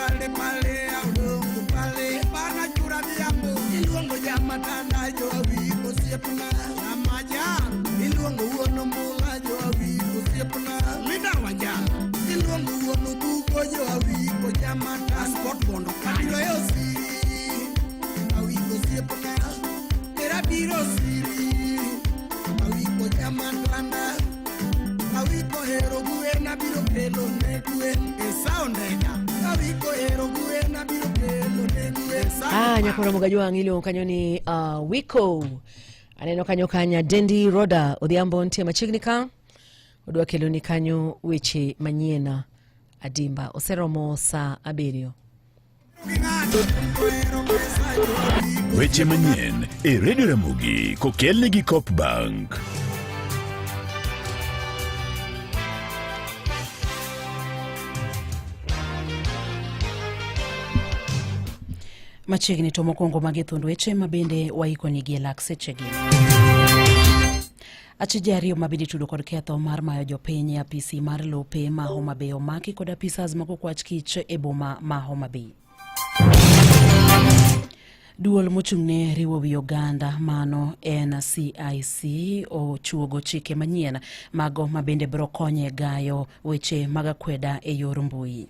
pale pale audongo pale bana chura biambo iluongo jamatanda jo awiko siepna amaja iluongo uono mula jo awiko siepna linda wanja iluongo uono buko jo awiko jamata sport bondo kadiro siri awiko siepna era biro siri awiko jamatanda awiko hero guena biro pelo ne guen e soundega awiko hero guena biro pelo ne guen nyakora mugajwa ngilo kanyoni wiko aneno kanyo kanya Dendi Roda odhiambo ntie machignika odwa keloni kanyo weche manyena adimba oseromo sa abirio weche manyen e Radio Ramogi kokelne gi Coop Bank. Machigni to mokwongo magithundu weche mabende waikoni gi lak sechegi. Achije ariyo mabidi tudo kod ketho mar mayo jopiny apisi mar lope ma Homa Bay omaki kod apisas mako kwach kich e boma ma Homa Bay. Duol mochung'ne riwo wi Uganda mano NCIC ochuogo chike manyien mago mabende biro konye gayo weche magakweda e yor mbui.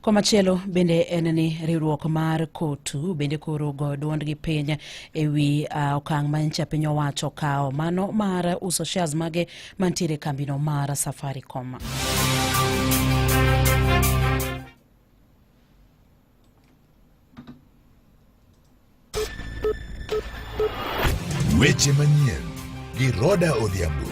Komachielo bende enni riwruok mar Kotu bende koro go duondgi piny ewi okang' mancha piny owacho kao mano mar uso shares mage mantiere kambino mar Safaricom. Weche manyien gi Roda Odhiambo.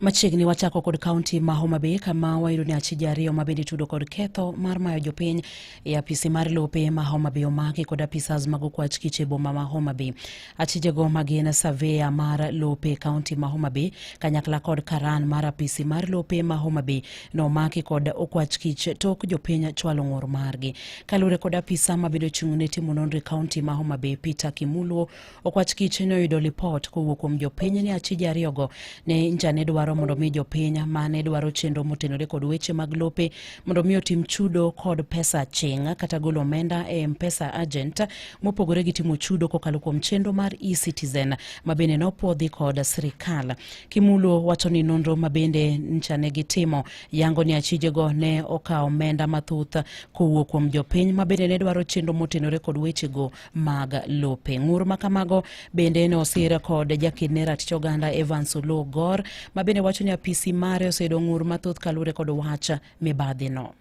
Machigni wachako kod kaunti ma Homa Bay kama wayudo ni achije ariyo mabende tudo kod ketho mar mayo jopiny e apisi mar lope ma Homa Bay omaki kod apisas mago kwach kiche boma ma Homa Bay. Achije go magina surveyor mar lope kaunti ma Homa Bay kanyakla kod karan mar apisi mar lope ma Homa Bay no maki kod okwach kich tok jopiny chwalo ng'ur margi. Kalure kod apisa mabedo chung'ne timo nonro kaunti ma Homa Bay Peter Kimulwo okwach kich no yudo report kowuok kuom jopiny ni achije ariyo go ne njane dwaro mondo mi jopiny mane dwaro chenro motenore kod weche mag lope mondo mi otim chudo kod pesa chenga kata golo omenda e M-Pesa agent mopogore gi timo chudo kokalo kuom chenro mar eCitizen mabende nopodhi kod sirikal. Kimulwo wacho ni nonro mabende nchane gitimo yango ni achije go ne okawo omenda mathuth kowuok kuom jopiny mabende ne dwaro chenro motenore kod weche go mag lope. Ng'ur makamago bende ne osira kod jakidne ratich oganda Evans Ologor mabende wacho ni apisi mare osedo ng'ur mathoth kalure kod wacha mibadhi no.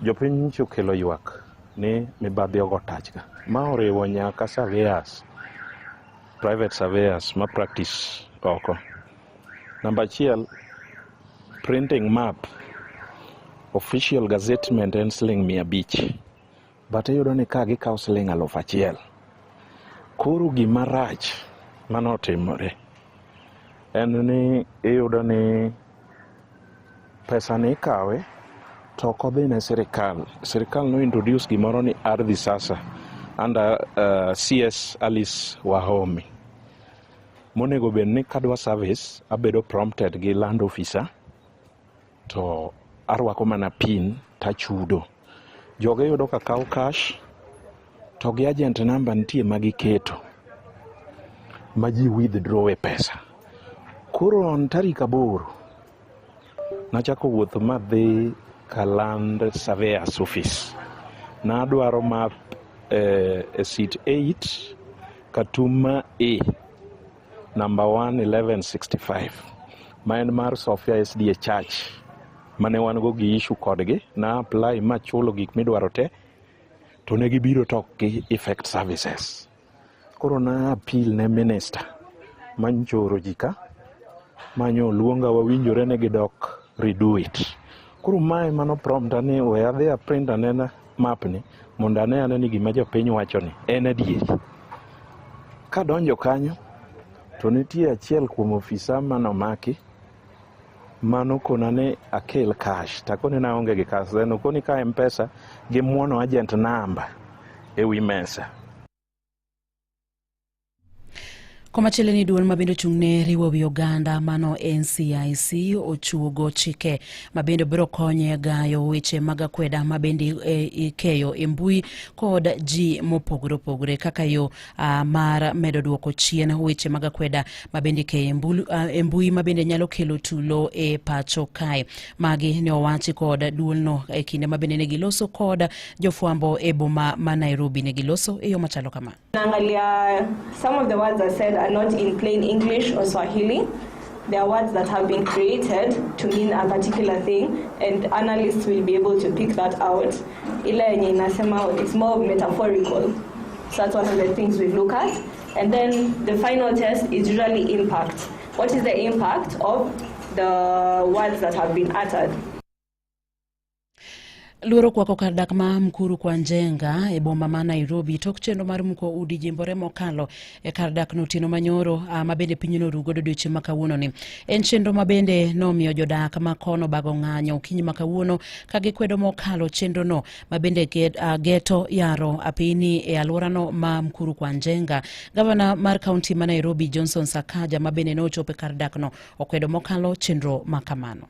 Jopiny chokelo ywak ni mibadhi ogo tachga ma oriwo nyaka surveyors, private surveyors ma practice oko. Number 1, printing map official gazettement en siling 500 but iyudo ni ka gikawo siling 1,000. Koro gima rach manotimore en ni iyudo ni pesa ni ikawe to kodhi ne sirikal. Sirikal no introduce gimoro ni Ardhi Sasa under CS Alice Wahome. Monego bed ni kadwa service abedo prompted gi land officer to arwako mana pin tachudo. Joge yudo ka kawo cash to gi agent number nitie magiketo maji withdraw e pesa. Koro on tarik 8 nachako wuotho madhi Kaland Surveyors Office. Nadwaro map seat 8 Katuma A number 1165 maen mar Sophia SDA Church mane wan go gi issue kodgi na apply ma chulo gik midwaro te to ne gibiro tok gi effect services. Koro na appeal ne minister manchoro jika manyo luonga wawinjore ne gidok redo it. Koro mae mano prompta ni we adhi print anena map ni mondo ane ni gima jopiny wacho ni en adieri. Kadonjo kanyo to nitie achiel kuom ofisa manomaki mano kona ne akel cash takone na onge gi cash then koni ka M-Pesa gi muono agent number ewi mesa. Komachielo ni duol mabende chung'ne riwo wi oganda mano NCIC ochuogo chike mabende biro konye gayo weche mag akweda mabende ikeyo e mbui kod ji mopogore opogore kaka yo mar medo duoko chien weche mag akweda mabende ikeyo e mbui mabende nyalo kelo tulo e pacho kae. Magi ne owachi kod duolno e kinde mabende ne giloso kod jofwambo e boma ma Nairobi. Ne giloso e yo machalo kama. Some of the words I said are not in plain English or Swahili. They are words that have been created to mean a particular thing, and analysts will be able to pick that out. It's more metaphorical. So that's one of the things we look at. And then the final test is usually impact. What is the impact of the words that have been uttered? Luoro kwako kar dak ma Mkuru kwa Njenga e boma ma Nairobi tok chenro mar muko udi jimbore mokalo e kar dak no Otieno Manyoro mabende pinyno rugo odiochieng' ma kawuono ni. En chenro mabende nomiyo jodak ma kono bago ng'anyo okinyi ma kawuono ka gikwedo mokalo chenro no mabende geto yaro apini e alworano ma Mkuru kwa Njenga. Gavana mar kaunti ma Nairobi Johnson Sakaja mabende no ochopo kar dak no okwedo mokalo chenro makamano.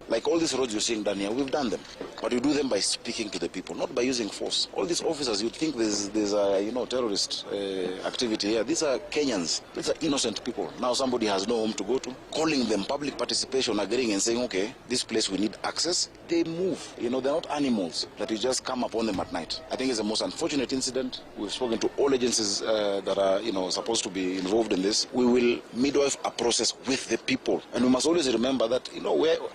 Like all these roads you're seeing down here, we've done them. But we do them by speaking to the people, not by using force. All these officers, you'd think there's a terrorist activity here. These are Kenyans. These are innocent people. Now somebody has no home to go to. Calling them public participation, agreeing and saying, okay, this place we need access. They move. They're not animals that you just come upon them at night. I think it's the most unfortunate incident. We've spoken to all agencies that are, supposed to be involved in this. We will midwife a process with the people. And we must always remember that,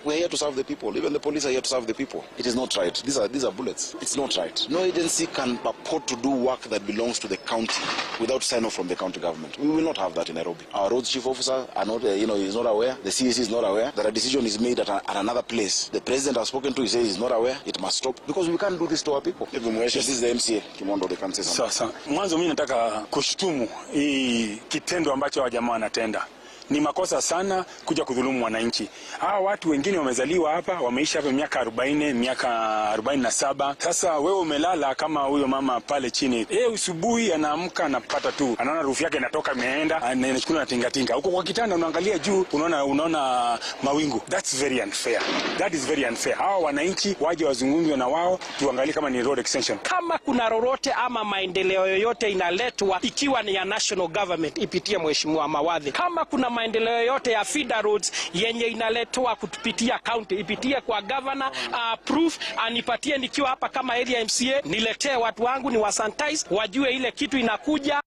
we're here to serve the people. Even the police are here to serve the people. It is not right. These are bullets. It's not right. No agency can purport to do work that belongs to the county without sign-off from the county government. We will not have that in Nairobi. Our roads chief officer are not, is not aware. The CAC is not aware that a decision is made at another place. The president has spoken to. He says he's not aware. It must stop because we can't do this to our people. This is the MCA. Kimondo, they can't say something. Sasa mwanzo mimi nataka kushtumu hii kitendo ambacho wajamaa wanatenda. Ni makosa sana kuja kudhulumu wananchi. Hawa watu wengine wamezaliwa hapa, wameishi hapa miaka 40, miaka 47. Sasa wewe umelala kama huyo mama pale chini. Usubuhi anaamka anapata tu. Anaona rufu yake inatoka imeenda, anachukua na tingatinga. Huko kwa kitanda unaangalia juu, unaona mawingu. That's very unfair. That is very unfair. Hawa wananchi waje wazungumze na wao, tuangalie kama ni road extension. Kama kuna lolote ama maendeleo yoyote inaletwa ikiwa ni ya national government ipitie Mheshimiwa Mawadhi. Kama kuna maendeleo yote ya feeder roads yenye inaletwa kutupitia county ipitie kwa governor proof anipatie nikiwa hapa kama area MCA niletee watu wangu ni wasanitize wajue ile kitu inakuja.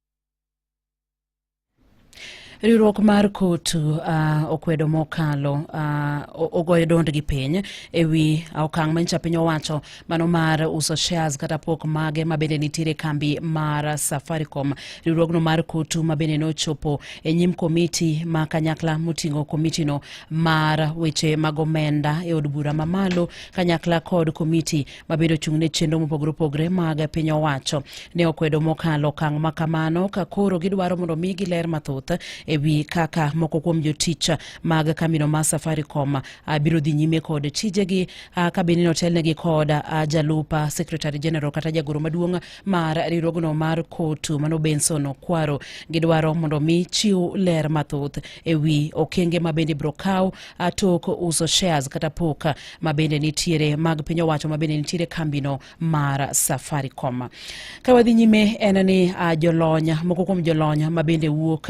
Riwruok mar kotu okwedo mokalo ogoyo dondgi piny ewi okang' manyicha piny owacho mano mar uso shares kata pok mage mabende nitiere kambi mar Safaricom. Riwruogno mar kotu mabende nochopo e nyim komiti ma kanyakla moting'o komitino mar weche mag omenda e od bura mamalo kanyakla kod komiti mabende ochung'ne chenro mopogore opogore mag piny owacho. Ne okwedo mokalo okang' makamano ka koro gidwaro mondo migi ler mathoth ewi kaka moko kuom jotich mag kambino ma Safaricom biro dhi nyime kod tijegi ka bende notelnegi kod jalupa secretary general kata jagoro maduong' mar riwruogno mar kotu mano Benson Okwaro. Gidwaro mondo mi chiw ler mathoth ewi okenge mabende biro kaw tok uso shares kata pok mabende nitiere mag piny owacho mabende nitiere kambino mar Safaricom. Ka wadhi nyime en ni jolony moko kuom jolony mabende wuok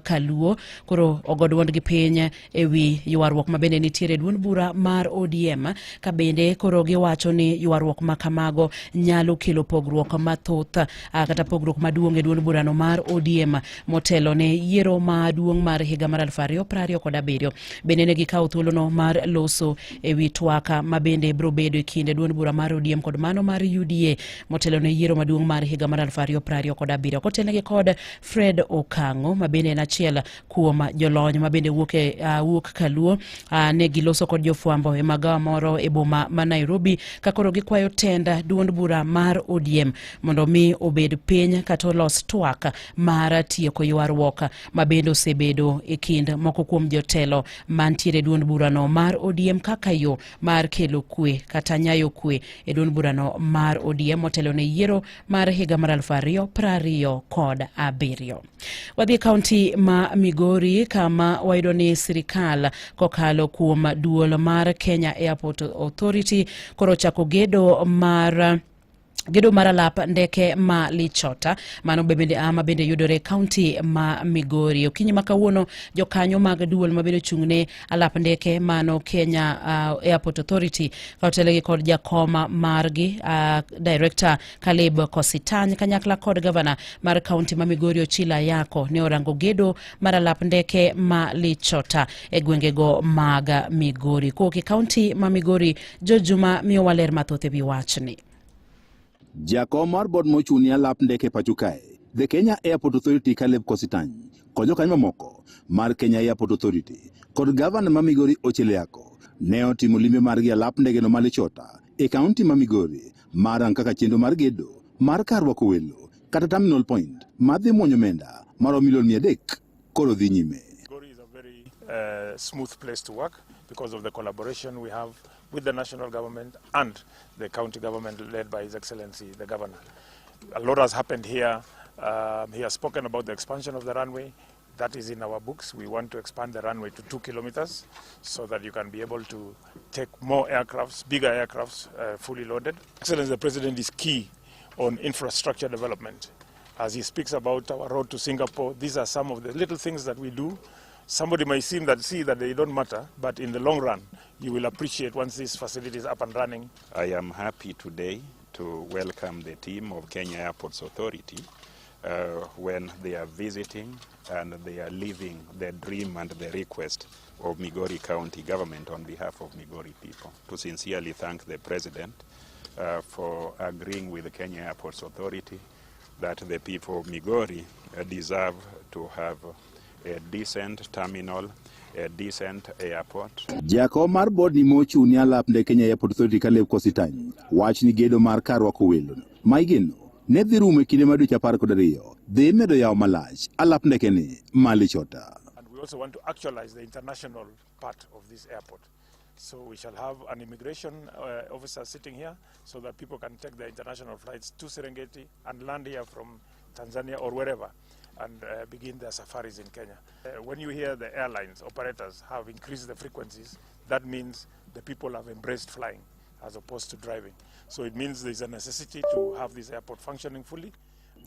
Kaluo koro ogoduondgi piny ewi ywaruok mabende nitiere duond bura mar ODM ka bende koro giwacho ni ywaruok makamago nyalo kelo pogruok mathoth kata pogruok maduong' e duond burano mar ODM motelo ne yiero maduong' mar higa mar 2027. Bende ne gikawo thuolono mar loso ewi twaka mabende biro bedo e kinde duond bura mar ODM kod mano mar UDA motelo ne yiero maduong' mar higa mar 2027 kotelnegi kod Fred Okango mabende achiel kuom jolony mabende wuok Kaluo ne giloso kod jofwambo e magawa moro e boma ma Nairobi kakoro gikwayo tenda duond bura mar ODM mondo mi obed piny kata los twak mar tieko ywaruok mabende osebedo e kind moko kuom jotelo mantiere duond burano mar ODM kaka yo mar kelo kwe kata nyayo kwe e duond burano mar ODM motelo ne yiero mar higa mar 2027. Wadhi kaunti ma Migori kama wayudo ni sirikal kokalo kuom duol mar Kenya Airport Authority koro chako gedo mar alap ndeke ma Lichota mano bende yudore kaunti ma Migori. Okinyi makawuono jokanyo mag duol mabende chungne alap ndeke mano Kenya Airport Authority kautelegi kod jakoma margi Director Caleb Kositany kanyakla kod governor mar kaunti ma Migori Ochila Yako ne orango gedo mar alap ndeke ma Lichota e gwengego mag Migori. Koki kaunti ma Migori Jojuma miyo waler mathoth ewi wachni. Jakom mar bod mochuni alap ndeke pachukae, the Kenya Airport Authority Caleb Kositany, konyo kanyo moko mar Kenya Airport Authority, kod governor ma Migori Ochile Yako, ne otimo limbe margi alap ndege no Malichota, e kaunti ma Migori, marang kaka chenro mar gedo, mar karwako welo, kata terminal point, madhi mwonyo menda, maro milion 300, koro dhi nyime. Migori is a very smooth place to work because of the collaboration we have with the national government and the county government led by His Excellency, the Governor. A lot has happened here. He has spoken about the expansion of the runway. That is in our books. We want to expand the runway to 2 kilometers so that you can be able to take more aircrafts, bigger aircrafts, fully loaded. Excellency, the President is key on infrastructure development. As he speaks about our road to Singapore, these are some of the little things that we do. Somebody may see that they don't matter, but in the long run, you will appreciate once this facility is up and running. I am happy today to welcome the team of Kenya Airports Authority when they are visiting and they are living the dream and the request of Migori County government on behalf of Migori people. To sincerely thank the President for agreeing with the Kenya Airports Authority that the people of Migori deserve to have a decent terminal, a decent airport. Jakom mar bod ni mochuni alap ndeke Kenya Airport Authority Caleb Kositany wach ni gedo mar karwako welo maigeno ne dhi rumo kinde mar dweche 12 dhi medo yawo malach alap ndeke ni Malichota. And we also want to actualize the international part of this airport. So we shall have an immigration officer sitting here so that people can take their international flights to Serengeti and land here from Tanzania or wherever and begin their safaris in Kenya. When you hear the airlines operators have increased the frequencies, that means the people have embraced flying as opposed to driving. So it means there's a necessity to have this airport functioning fully.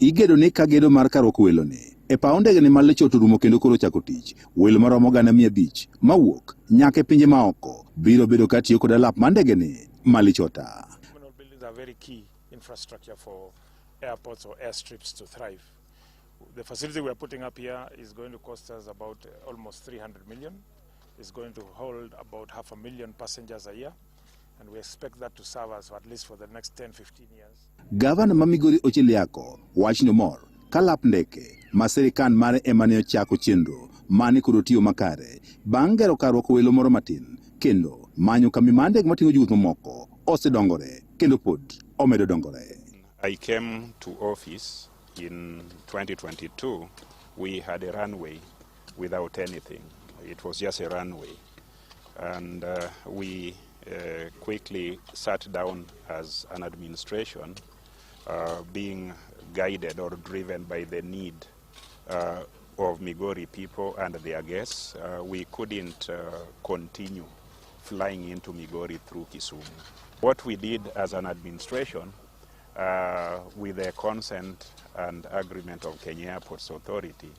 Igedo ni kagedo mar karwako welo ni e paw ndege ni Malichota rumo kendo koro chako tich. Welo maromo 500 mawuok nyaka e pinje maoko biro bedo katiyo kod alap mar ndege ni Malichota. Terminal buildings are very key infrastructure for airports or airstrips to thrive. The facility we are putting up here is going to cost us about almost 300 million. It's going to hold about 500,000 passengers a year. And we expect that to serve us at least for the next 10-15 years. Governor ma Migori Ochile Yako wachno mor kalap ndeke ma sirikal mare ema ne ochako chenro mane koro tiyo makare bang' gero karwako welo moro matin kendo manyo kambi mar ndege mating'o jowuoth mamoko osedongore kendo pod omedo dongore. I came to office in 2022. We had a runway without anything. It was just a runway. And we quickly sat down as an administration, being guided or driven by the need of Migori people and their guests. We couldn't continue flying into Migori through Kisumu. What we did as an administration, with the consent and agreement of Kenya Airports Authority,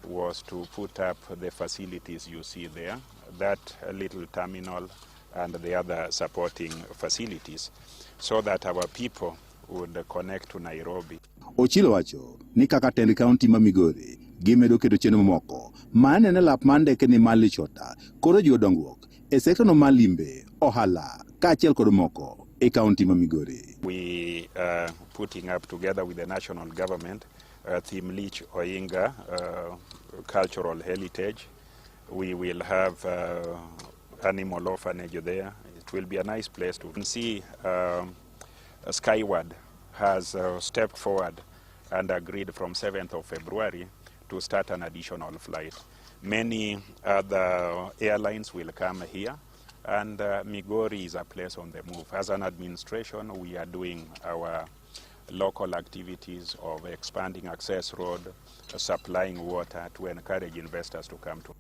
was to put up the facilities you see there, that little terminal and the other supporting facilities, so that our people would connect to Nairobi. Ochilo wacho ni kaka tend kaunti ma Migori gimedo keto chenro moko mane ne lap mar ndeke ni Malichota koro jiwo dongruok e sekta no malimbe ohala kaachiel kod moko e kaunti ma Migori. We are putting up together with the national government Thimlich Oinga cultural heritage. We will have animal orphanage there. It will be a nice place to see. Skyward has stepped forward and agreed from 7th of February to start an additional flight. Many other airlines will come here, and Migori is a place on the move. As an administration, we are doing our local activities of expanding access road, supplying water to encourage investors to come to.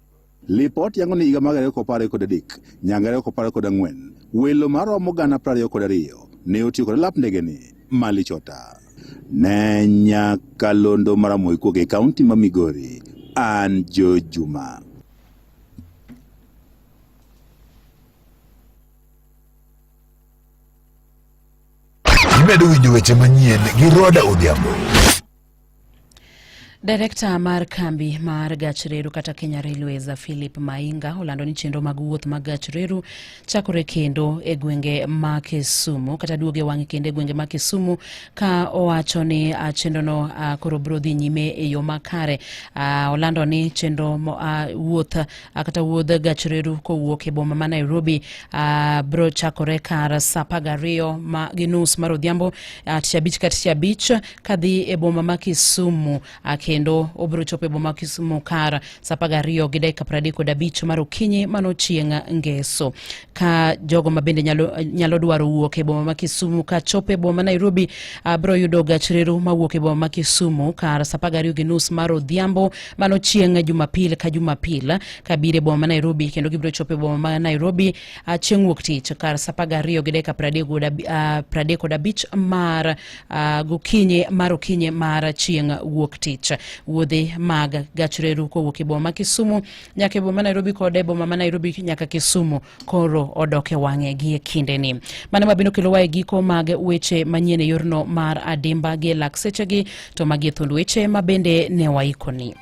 Lipot yango ni igamagare ko pare ko dedik, nyangare ko pare ko dangwen. Welo maro mogana pare ko dario. Ne oti ko lap ndegeni Mali Chota. Nenya Kalondo Maramoy ko ke county ma Migori. An Jo Juma. Imedo winjo weche manyien gi Roda Odhiambo. Director mar kambi mar gach reru kata Kenya Railways Philip Mainga olando ni chenro mag wuoth mag gach reru chakore kendo e gwenge ma Kisumu kata duoge wang' kende gwenge ma Kisumu ka owacho ni chenro no koro bro dhi nyime e yo makare. Olando ni chenro wuoth kata wuodh gach reru kowuok e boma ma Nairobi bro chakore kar saa 12:30 mar odhiambo tich abich ka tich abich kadhi e boma ma Kisumu kendo obro chope boma Kisumu kar saa 12:35 mar okinyi mano chieng' ngeso. Ka jogo mabende nyalo dwaro wuok e boma ma Kisumu ka chope boma Nairobi bro yudo gach reru mawuok e boma ma Kisumu kar saa 12:30 mar odhiambo mano chieng' Jumapil ka Jumapil ka bire boma ma Nairobi kendo gibro chope boma ma Nairobi chieng' wuok tich kar saa 12:35 mar gokinyi mar okinyi mar chieng' wuok tich. Wuodhe mag gach reru kowuok e boma ma Kisumu nyaka e boma ma Nairobi kod e boma ma Nairobi nyaka Kisumu koro odoke wang'e gi e kinde ni. Mane mabino kelo wae giko mag weche manyien e yorno mar adimba gi lak sechegi to magi thund weche mabende ne waikoni.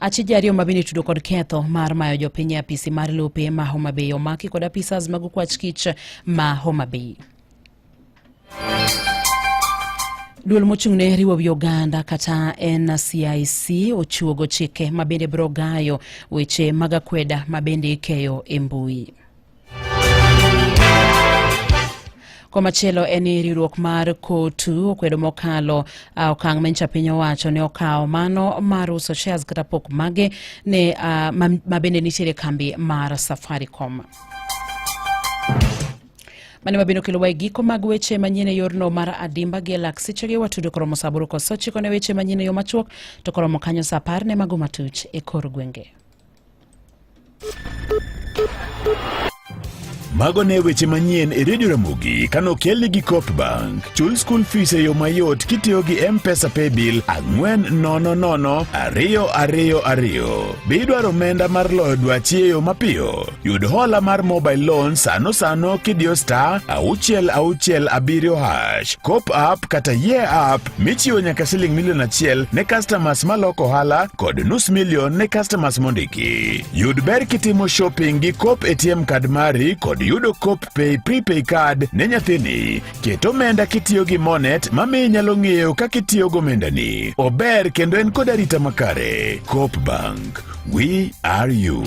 Achije ariyo mabini tudo kod ketho mar mayo jopiny apisi mar lope ma Homa Bay omaki kod apisas mag kwach kich ma Homa Bay. Duol mochung'ne riwo wi oganda kata NCIC ochuogo chike mabende bro gayo weche mag akweda mabende ikeyo e mbui. Komachielo eni riwruok mar Kotu okwedo mokalo okang' mencha piny owacho ne okawo mano mar uso shares kata pok mage ne mabende nitiere kambi mar Safaricom. Mane mabino kelo wae giko mag weche manyien e yorno mar adimba gi lak sechegi watudo koromo saa 8:09 ne weche manyien e yo machuok to koromo kanyo saa 10 ne mago matuch e kor gwenge. Mago ne weche manyien e Radio Ramogi kano kelni gi Coop Bank. Chul school fees e yo mayot kitiyo gi M-Pesa Paybill 4002222. Bidwaro omenda mar loyo dwachi e yo mapiyo. Yud hola mar mobile loan sano kidiyo *667# Coop app kata app michiwo nyaka $1,000,000 ne customers maloko hala kod $500,000 ne customers mondiki. Yud ber kitimo shopping gi Coop ATM card mari kod yudo Coop Pay Prepay Card ne nyathini. Ket omenda kitiyo gi Monet mami nyalo ng'eyo kaka itiyo go omenda ni. Ober kendo en kod arita makare. Coop Bank. We are you.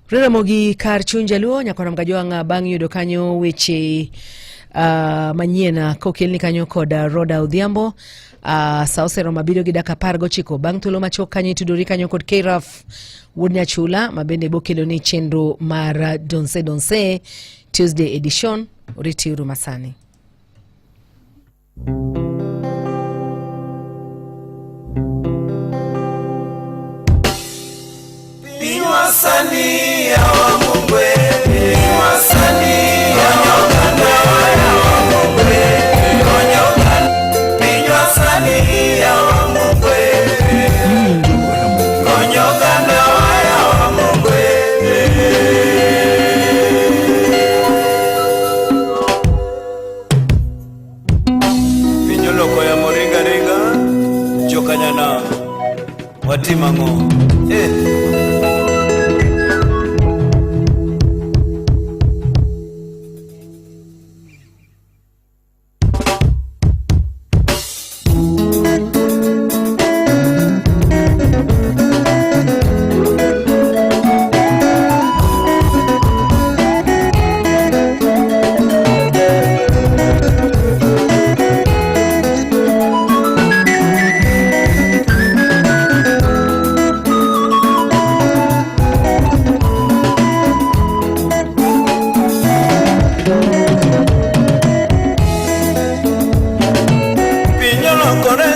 Ramogi kar chunjaluo nyakona mgajwanga bang' yudo kanyo weche manyien kokelni kanyo kod Roda Odhiambo. Saa 7:19 bang' thuolo machuok kanyo itudori kanyo kod Kraf Wuod Nyachula mabende bokelo ni chenro mar Donse Tuesday edition oritiuru masani. Wasani ya wa Mungwe, wasani ya Nyongana ya wa Mungwe, wasani ya wa Mungwe, Nyongana ya wa Mungwe. Vinyoloko ya moringa ringa, jokanyana, watimango,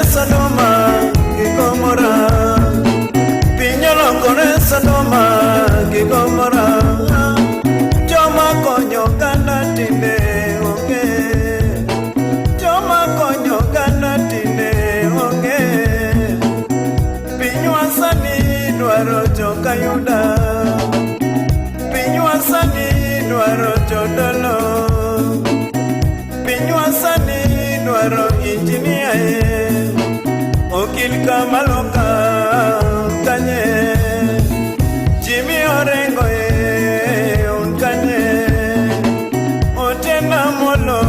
Sodoma gi Gomora, piny olokore Sodoma gi Gomora, joma konyo oganda tinde onge, joma konyo oganda tinde onge, pinywa sani dwaro jokayuda, pinywa sani dwaro jodolo, pinywa sani dwaro injinia okil Kamaloka kanye Jimmy Orengo un kanye Otienda Molo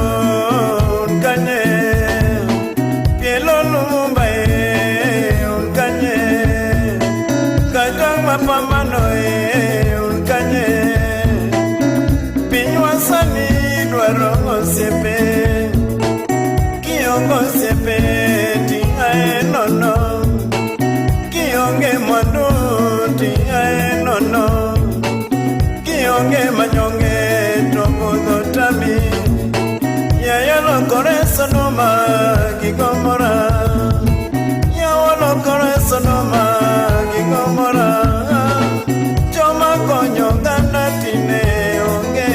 un kanye Pielo Lumumba un kanye Kajang Mapambano un kanye pinywa sani dwaro osiepe kiongo osiepe nono kionge mwandu nono kionge manyonge tokodho tami yayolokore Sodoma gi Gomora yawolokore Sodoma gi Gomora joma konyo oganda tinde onge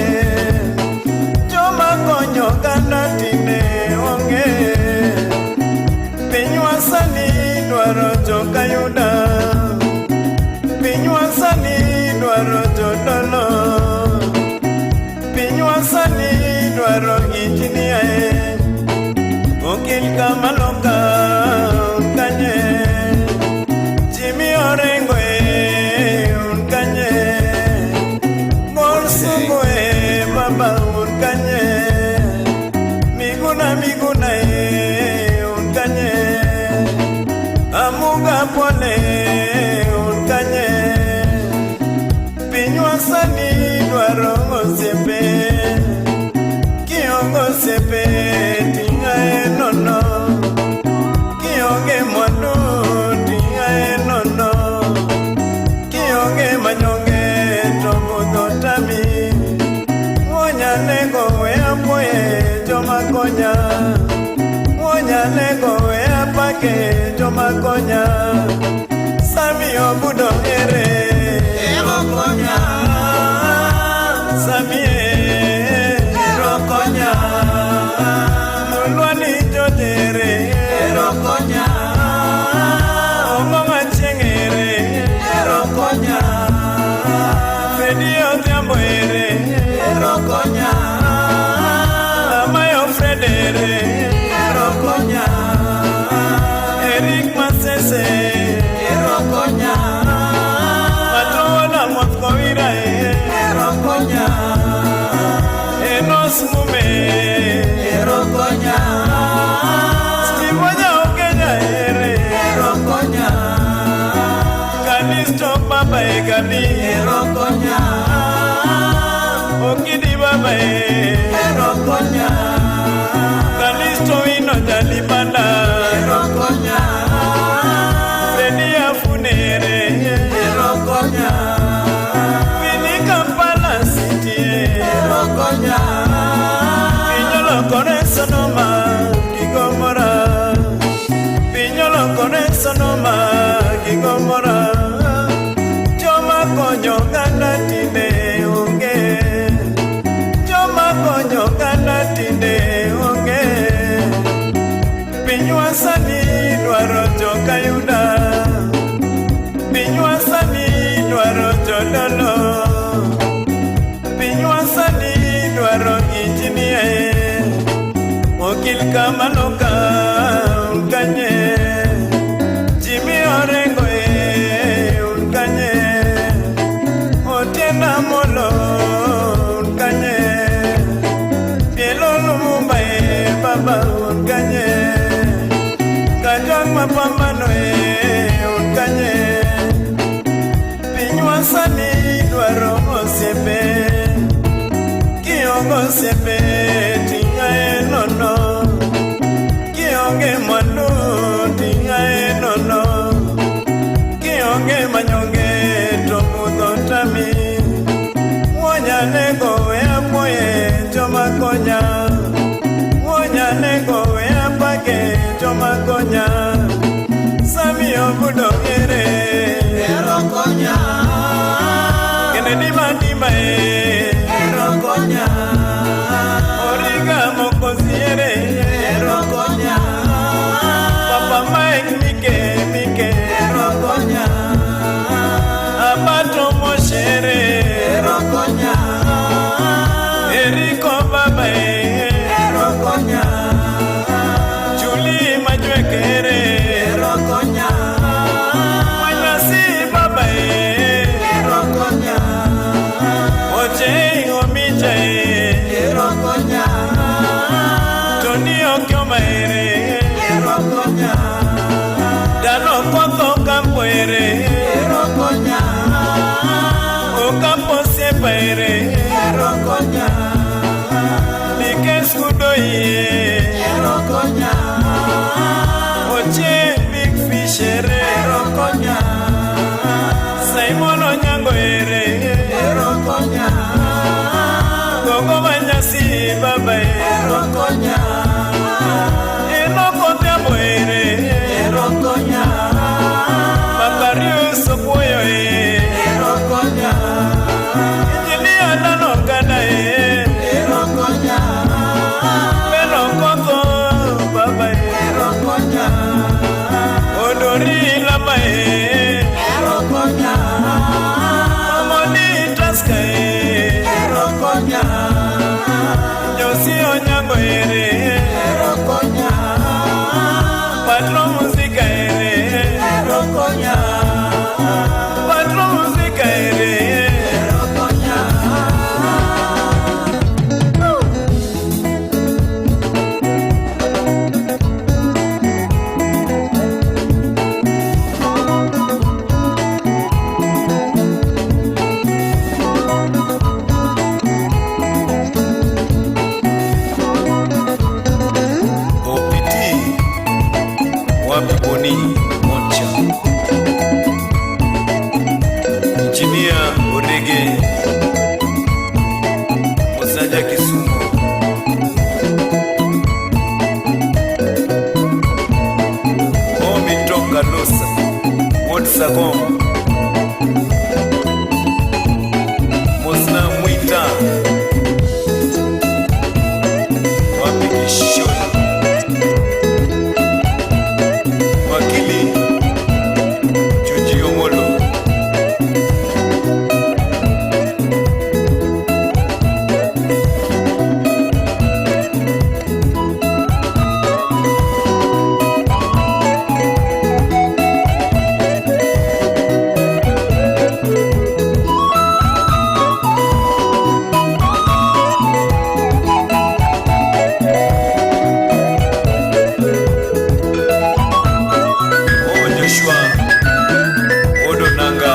joma konyo oganda tinde onge pinywa sani dwaro jokayuda pinywa sani dwaro jodolo pinywa sani dwaro injinia okil Kamaloka kanye Jimmy Orengo kanye Mor Songo baba kanye Miguna kanye Amuga pole unkanye pinywa sani dwaro osiepe kiongo osiepe tinga nono kionge mwandu tinga nono kionge manyonge tokodho tami mwonyalego weapoye joma konya mwonyalego weapake joma konya Sami obudo ere ero konya Sami ero konya Mulwani jodere ero konya Omonga chengere ero konya Fedi Odhiambo ere ero konya Amayo Fredere ero konya Eric Masese Erokonya Matola Motkowira Erokonya Enos Mume Erokonya Stimonya Okenya Erokonya Kanisto Baba Egadi Erokonya Okidi Baba Erokonya Kanisto Ino Jalibanda Erokonya Erokonya Pini Kampala City Erokonya Pinyolo kore Sodoma gi Gomora Pinyolo kore Sodoma gi Gomora Joma konyo oganda tinde onge Joma konyo oganda tinde onge Pinywa sani dwaro jokayuda pinywa sani dwaro jodolo pinywa sani dwaro injinia okil Kamaloka kanye Jimmy Orengo kanye Otienda Molo kanye Pielo Lumumba baba kanye Kajang Mapambano kanye pinywa sani dwaro osiepe kiongo osiepe tinga nono kionge mwandu tinga nono kionge manyonge tokodho tami mwonyalego weapoye joma konya mwonyalego weapake joma konya budongere Erokonya Kene dima Erokonya Origa mokonsiere Erokonya Papa Mike Mike Erokonya Abato Moshere Erokonya Eriko Baba Erokonya Julie Majwekere Erokonya Mwanyasi Baba Erokonya Oche Omija Erokonya Tony Okyomaere Erokonya Dano Koto Kampoere Erokonya Okampo Sepaere Erokonya Likes Kudoye Erokonya Oche Big Fisher Erokonya Simon Onyango ere Erokonya Gogo Banyasi Baba Erokonya Enoko Tiamo ere Erokonya Bakario Sopoyo Erokonya Injinia Dano Gana Erokonya Beno Koko Baba Erokonya Odori Lama Erokonya Amoni Taska Erokonya Josi Onyango ere Erokonya Patro Musica ere Erokonya Patro Musica ere Erokonya Opiti Wapiponi Moncha Engineer Odege Mosaja Kisumo Omi Tonga Losa Wotsagom Mosna Mwita Wapikishoni Wakili Joji Omolo Joshua Odonanga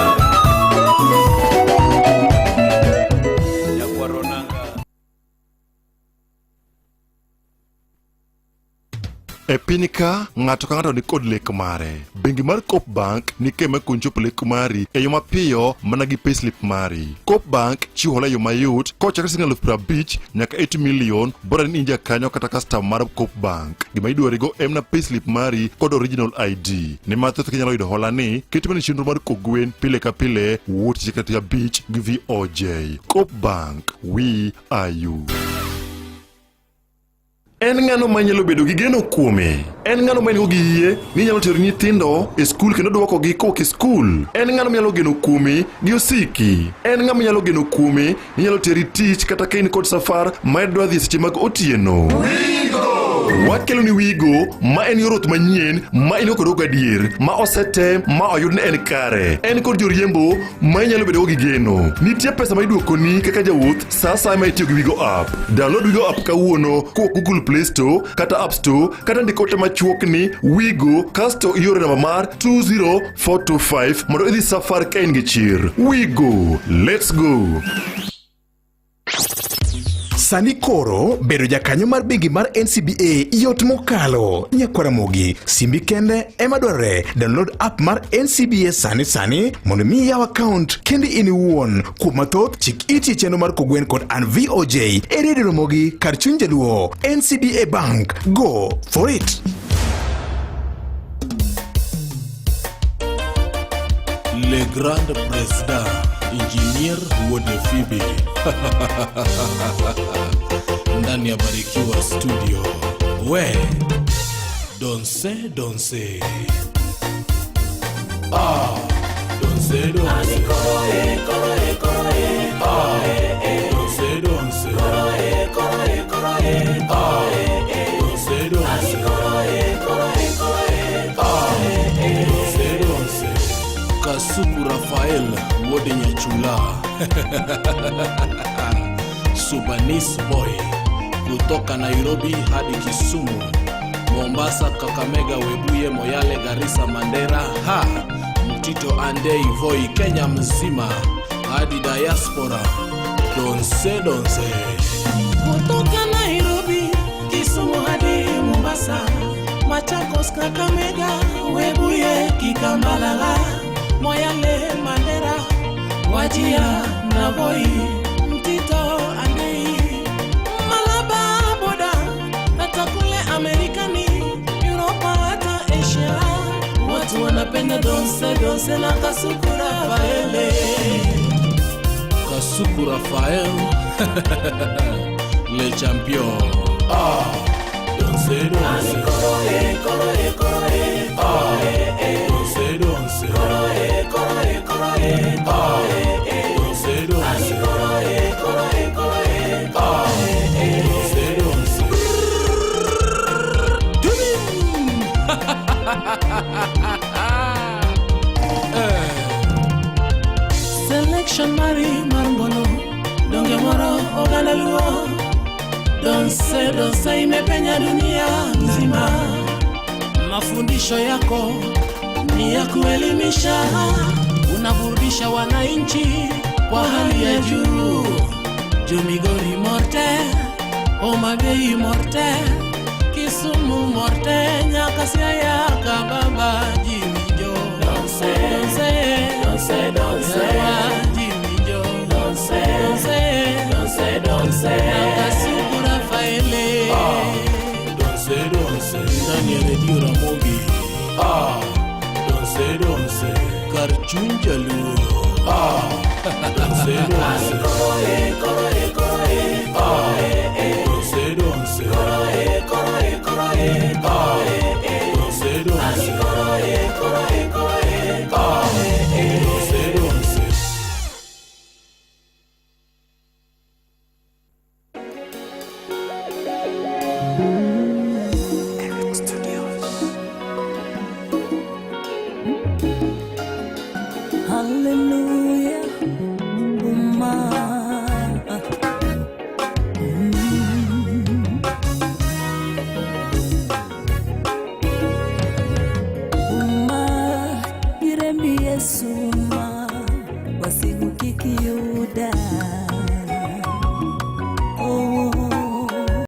Yakwaronanga E piny ka ng'ato ka ng'ato ni kod lek mare. Bengi mar Coop Bank ni kema kunchop lek mari e yo mapiyo mana gi payslip mari. Coop Bank chiwo hola yo mayot kochakre siling 50,000 nyaka 8 million bora ni inja kanyo kata customer mar Coop Bank. Gima idwarigo en na payslip mari kod original ID. Ne mathoth kinyalo yudo hola ni kitimani chenro mar kogwen pile ka pile wuot chikati ya beach gi VOJ. Coop Bank, we are you. En ng'ano manyalo bedo gi geno kuome. En ng'ano manigi gi yie ni nyalo tero nyithindo e skul kendo duoko gi kok e skul. En ng'ano manyalo geno kuome gi osiki. En ng'ama nyalo geno kuome ni nyalo teri tich kata ka in kod safar ma idwa dhi seche mag otieno. Wakelo ni Wigo ma en yorot manyien ma in kod adier ma osetem ma oyud ni en kare. En kod joriembo ma inyalo bedo gi geno. Nitie pesa ma iduoko ni kaka jawuoth sa sa ma itiyo gi Wigo app. Download Wigo app kawuono ko Google Play Store kata App Store kata ndiko te machuok ni Wigo kasto iore namba mar 20425 mondo idhi safar ka in gi chir. Wigo, let's go. Sani koro bedo jakanyo mar bengi mar NCBA yot mokalo. Nyakwaramogi simbi kende ema dwarore. Download app mar NCBA sani mondo mi yaw account kendi in iwuon. Kuom mathoth chik iti chenro mar kogwen kod an VOJ e redio mogi kar chuny jaluo. NCBA Bank, go for it. Le Grand Président, Engineer Wode Fibi. Ndani ya Barikiwa Studio. We, Donse. Donse. Kasuku Rafael Wode Nyachula. Subanis Boy kutoka Nairobi hadi Kisumu, Mombasa, Kakamega, Webuye, Moyale, Garissa, Mandera, Mtito, Andei, Voi, Kenya mzima hadi diaspora. Donse. Kutoka Nairobi, Kisumu hadi Mombasa, Machakos, Kakamega, Webuye, Kikambalaga, Moyale, Mandera, Wajia na Voi, Mtito, Andei, Malaba, Boda, hata kule Amerikani, Europa hata Asia, watu wanapenda Donse na Kasuku Rafael. Kasuku Rafael, le champion. Donse. Donse. Selection Mari Marmbolo, Donge Moro Ogalaluo. Donse imepenya dunia nzima. Mafundisho yako ni ya kuelimisha, unaburudisha wananchi kwa hali ya juu. Migori morte, Homa Bay morte, Kisumu morte, Nyakasiaya, Kabamba, Jimijo. Donse. Jimijo. Donse. Kasuku Rafael. Donse. Ndani ya Radio Ramogi. Donse. Karchunja Luo. Donse. Donse.